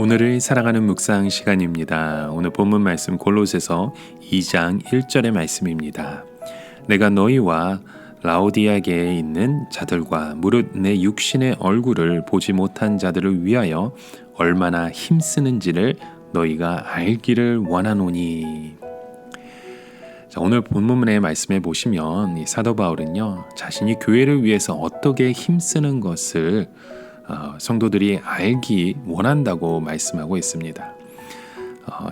오늘을 사랑하는 묵상 시간입니다. 오늘 본문 말씀 골로새서 2장 1절의 말씀입니다. 내가 너희와 라오디아게에 있는 자들과 무릇 내 육신의 얼굴을 보지 못한 자들을 위하여 얼마나 힘쓰는지를 너희가 알기를 원하노니. 자, 오늘 본문의 말씀에 보시면 이 사도 바울은요, 자신이 교회를 위해서 어떻게 힘쓰는 것을 성도들이 알기 원한다고 말씀하고 있습니다.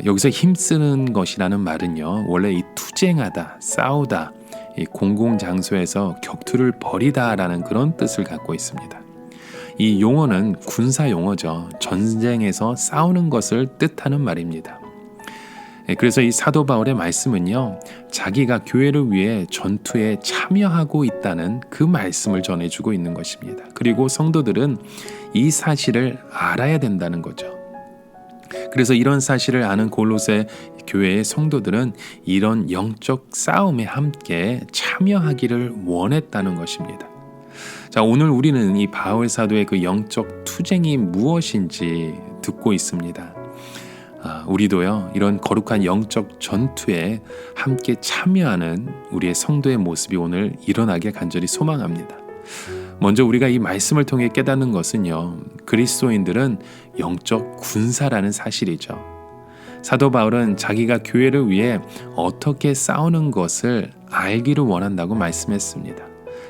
여기서 힘쓰는 것이라는 말은요, 원래 이 투쟁하다, 싸우다, 이 공공장소에서 격투를 벌이다라는 그런 뜻을 갖고 있습니다. 이 용어는 군사 용어죠. 전쟁에서 싸우는 것을 뜻하는 말입니다. 그래서 이 사도 바울의 말씀은요, 자기가 교회를 위해 전투에 참여하고 있다는 그 말씀을 전해주고 있는 것입니다. 그리고 성도들은 이 사실을 알아야 된다는 거죠. 그래서 이런 사실을 아는 골로새 교회의 성도들은 이런 영적 싸움에 함께 참여하기를 원했다는 것입니다. 자, 오늘 우리는 이 바울 사도의 그 영적 투쟁이 무엇인지 듣고 있습니다. 우리도요, 이런 거룩한 영적 전투에 함께 참여하는 우리의 성도의 모습이 오늘 일어나길 간절히 소망합니다. 먼저 우리가 이 말씀을 통해 깨닫는 것은요, 그리스도인들은 영적 군사라는 사실이죠. 사도 바울은 자기가 교회를 위해 어떻게 싸우는 것을 알기를 원한다고 말씀했습니다.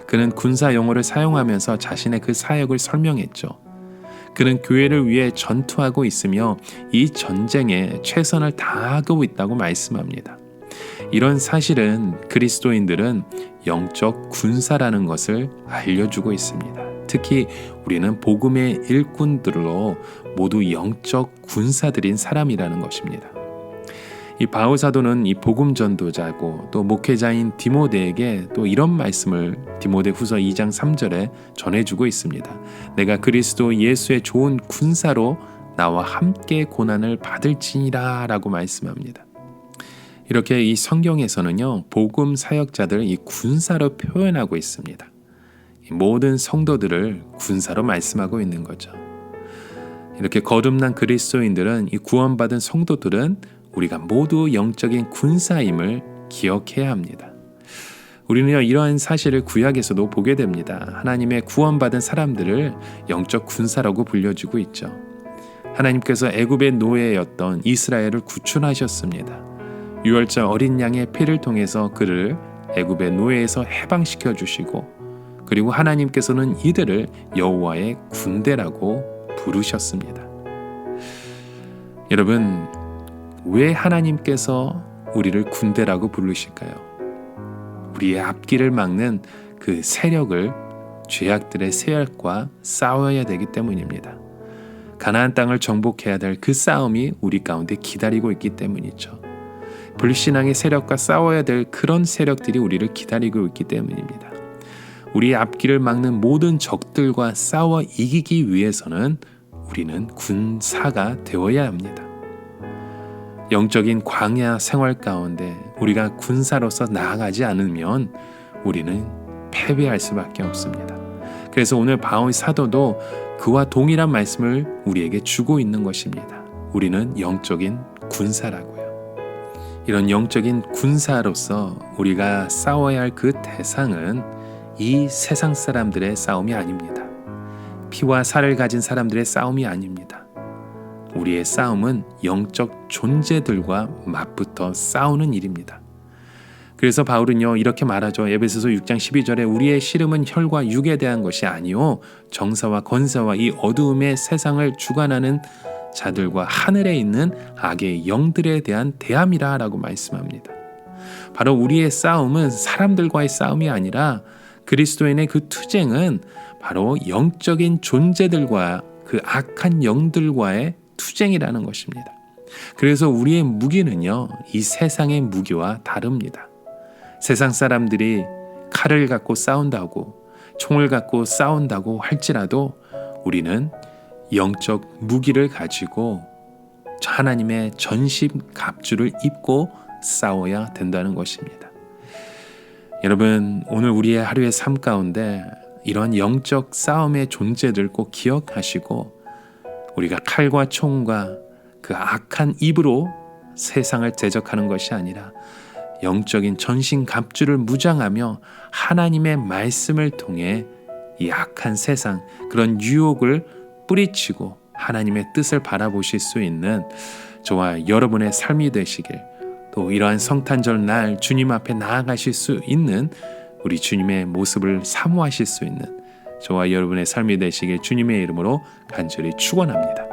그는 군사 용어를 사용하면서 자신의 그 사역을 설명했죠. 그는 교회를 위해 전투하고 있으며 이 전쟁에 최선을 다하고 있다고 말씀합니다. 이런 사실은 그리스도인들은 영적 군사라는 것을 알려주고 있습니다. 특히 우리는 복음의 일꾼들로 모두 영적 군사들인 사람이라는 것입니다. 이 바울 사도는 이 복음 전도자고 또 목회자인 디모데에게 또 이런 말씀을 디모데후서 2장 3절에 전해주고 있습니다. 내가 그리스도 예수의 좋은 군사로 나와 함께 고난을 받을지니라 라고 말씀합니다. 이렇게 이 성경에서는요, 복음 사역자들을 이 군사로 표현하고 있습니다. 모든 성도들을 군사로 말씀하고 있는 거죠. 이렇게 거듭난 그리스도인들은, 이 구원받은 성도들은 우리가 모두 영적인 군사임을 기억해야 합니다. 우리는요, 이러한 사실을 구약에서도 보게 됩니다. 하나님의 구원받은 사람들을 영적 군사라고 불려주고 있죠. 하나님께서 애굽의 노예였던 이스라엘을 구출하셨습니다. 유월절 어린 양의 피를 통해서 그를 애굽의 노예에서 해방시켜 주시고, 그리고 하나님께서는 이들을 여호와의 군대라고 부르셨습니다. 여러분, 왜 하나님께서 우리를 군대라고 부르실까요? 우리의 앞길을 막는 그 세력을, 죄악들의 세력과 싸워야 되기 때문입니다. 가나안 땅을 정복해야 될 그 싸움이 우리 가운데 기다리고 있기 때문이죠. 불신앙의 세력과 싸워야 될 그런 세력들이 우리를 기다리고 있기 때문입니다. 우리의 앞길을 막는 모든 적들과 싸워 이기기 위해서는 우리는 군사가 되어야 합니다. 영적인 광야 생활 가운데 우리가 군사로서 나아가지 않으면 우리는 패배할 수밖에 없습니다. 그래서 오늘 바울 사도도 그와 동일한 말씀을 우리에게 주고 있는 것입니다. 우리는 영적인 군사라고요. 이런 영적인 군사로서 우리가 싸워야 할 그 대상은 이 세상 사람들의 싸움이 아닙니다. 피와 살을 가진 사람들의 싸움이 아닙니다. 우리의 싸움은 영적 존재들과 맞붙어 싸우는 일입니다. 그래서 바울은요, 이렇게 말하죠. 에베소서 6장 12절에 우리의 씨름은 혈과 육에 대한 것이 아니요 정사와 권세와 이 어두움의 세상을 주관하는 자들과 하늘에 있는 악의 영들에 대한 대함이라 라고 말씀합니다. 바로 우리의 싸움은 사람들과의 싸움이 아니라 그리스도인의 그 투쟁은 바로 영적인 존재들과 그 악한 영들과의 투쟁이라는 것입니다. 그래서 우리의 무기는요, 이 세상의 무기와 다릅니다. 세상 사람들이 칼을 갖고 싸운다고, 총을 갖고 싸운다고 할지라도 우리는 영적 무기를 가지고 하나님의 전신 갑주를 입고 싸워야 된다는 것입니다. 여러분, 오늘 우리의 하루의 삶 가운데 이런 영적 싸움의 존재들 꼭 기억하시고 우리가 칼과 총과 그 악한 입으로 세상을 대적하는 것이 아니라 영적인 전신갑주를 무장하며 하나님의 말씀을 통해 이 악한 세상, 그런 유혹을 뿌리치고 하나님의 뜻을 바라보실 수 있는 저와 여러분의 삶이 되시길, 또 이러한 성탄절 날 주님 앞에 나아가실 수 있는 우리 주님의 모습을 사모하실 수 있는 저와 여러분의 삶이 되시길 주님의 이름으로 간절히 축원합니다.